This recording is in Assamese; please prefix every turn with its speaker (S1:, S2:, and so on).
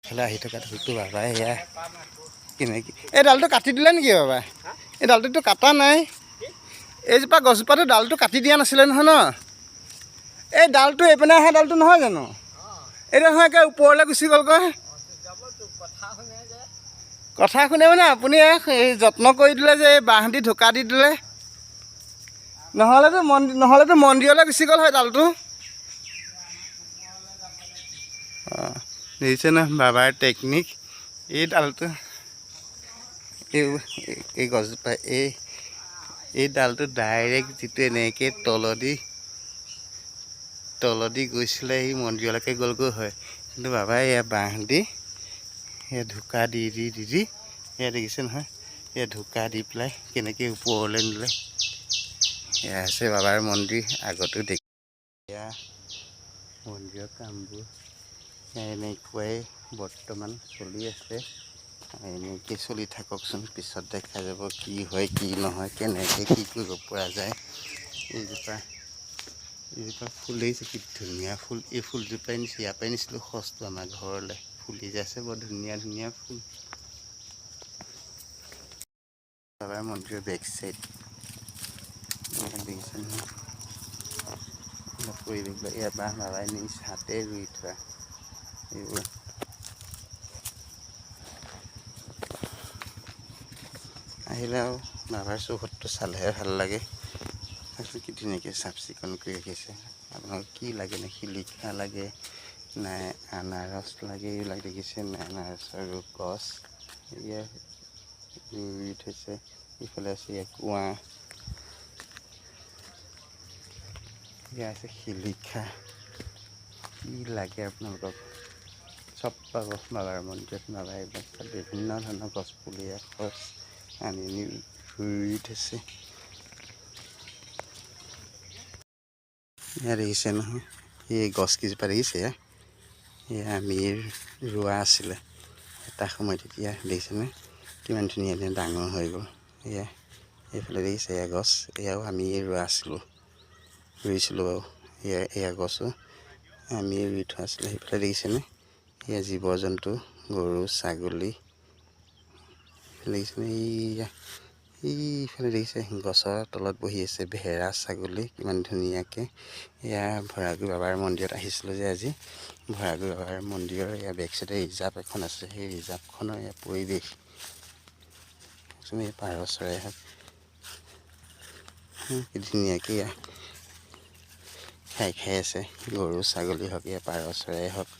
S1: এইফালে আহি থকা ঢোলটো বাবাই এয়া কেনেকৈ এই ডালটো কাটি দিলে নেকি বাবা? এই ডালটোতো কাটা নাই। এইজোপা গছজোপাটো ডালটো কাটি দিয়া নাছিলে নহয় ন? এই ডালটো এইপিনে অহা ডালটো নহয় জানো? এইটো নহয় একে ওপৰলৈ গুচি গ'লগৈ। কথা শুনে মানে আপুনি যত্ন কৰি দিলে যে এই বাঁহ দি ঢোকা দি দিলে। নহ'লেতো মন্দিৰলৈ গুচি গ'ল হয় ডালটো। অঁ দেখিছে ন বাবাৰ টেকনিক। এই ডালটো এই গছজোপা এই ডালটো ডাইৰেক্ট যিটো এনেকৈ তলদি গৈছিলে সেই মন্দিৰলৈকে গ'লগৈ হয়, কিন্তু বাবাই এয়া বাঁহ দি এয়া ঢোকা দি এয়া দেখিছে নহয়, এয়া ঢোকা দি পেলাই কেনেকৈ ওপৰলৈ নিলে। এয়া আছে বাবাৰ মন্দিৰ। আগতো দেখি এয়া মন্দিৰৰ কামবোৰ এনেকুৱাই বৰ্তমান চলি আছে। এনেকৈ চলি থাককচোন, পিছত দেখা যাব কি হয় কি নহয়, কেনেকৈ কি কৰিব পৰা যায়। এইজোপা ফুলিছে, কি ধুনীয়া ফুল। এই ফুলজোপাই ইয়াৰ পৰাই নিছিলোঁ সচটো আমাৰ ঘৰলৈ। ফুলি যাইছে বৰ ধুনীয়া ধুনীয়া ফুল। বাবাৰ মন্দিৰৰ বেক চাইড দেখিছে নহয় পৰিৱেশবিলাক। ইয়াৰ বাঁহ বাবাই নিজ হাতে ৰুই থোৱা এইবোৰ। আহিলে আৰু বাবাৰ চৌহদটো চালেহে ভাল লাগে। কি ধুনীয়াকৈ চাফ চিকুণ কৰি ৰাখিছে। আপোনাক কি লাগে নে? শিলিখা লাগে নাই আনাৰস লাগে? এইবিলাক দেখিছে নাই? আনাৰসৰ গছ এয়া ৰুই থৈছে। ইফালে আছে এয়া কুঁৱা, এয়া আছে শিলিখা। কি লাগে আপোনালোকক চব পাব বাবাৰ মন্দিৰত। বাবাই এইবিলাক বিভিন্ন ধৰণৰ গছ পুলি আনি ৰুই থৈছে। এয়া দেখিছে নহয়, এই গছকেইজোপা দেখিছে? এয়া আমি ৰোৱা আছিলে এটা সময়ত। এতিয়া দেখিছেনে কিমান ধুনীয়া ধুনীয়া ডাঙৰ হৈ গ'ল। এয়া এইফালে দেখিছে এয়া গছ, এয়াও আমি ৰুইছিলোঁ বাৰু। এয়া গছো আমি ৰুই থোৱা আছিলে। সেইফালে দেখিছেনে এয়া জীৱ জন্তু, গৰু ছাগলী দেখিছেনে? এইফালে দেখিছে গছৰ তলত বহি আছে ভেড়া ছাগলী কিমান ধুনীয়াকৈ। এয়া ভৈৰাগুৰি বাবাৰ মন্দিৰত আহিছিলোঁ যে আজি। ভৈৰাগুৰি বাবাৰ মন্দিৰৰ এয়া বেক চাইডে ৰিজাৰ্ভ এখন আছে। সেই ৰিজাৰ্ভখনৰ এয়া পৰিৱেশ এই পাৰ চৰাই হওক কি ধুনীয়াকৈ খাই আছে। গৰু ছাগলী হওক, এয়া পাৰ চৰাই হওক।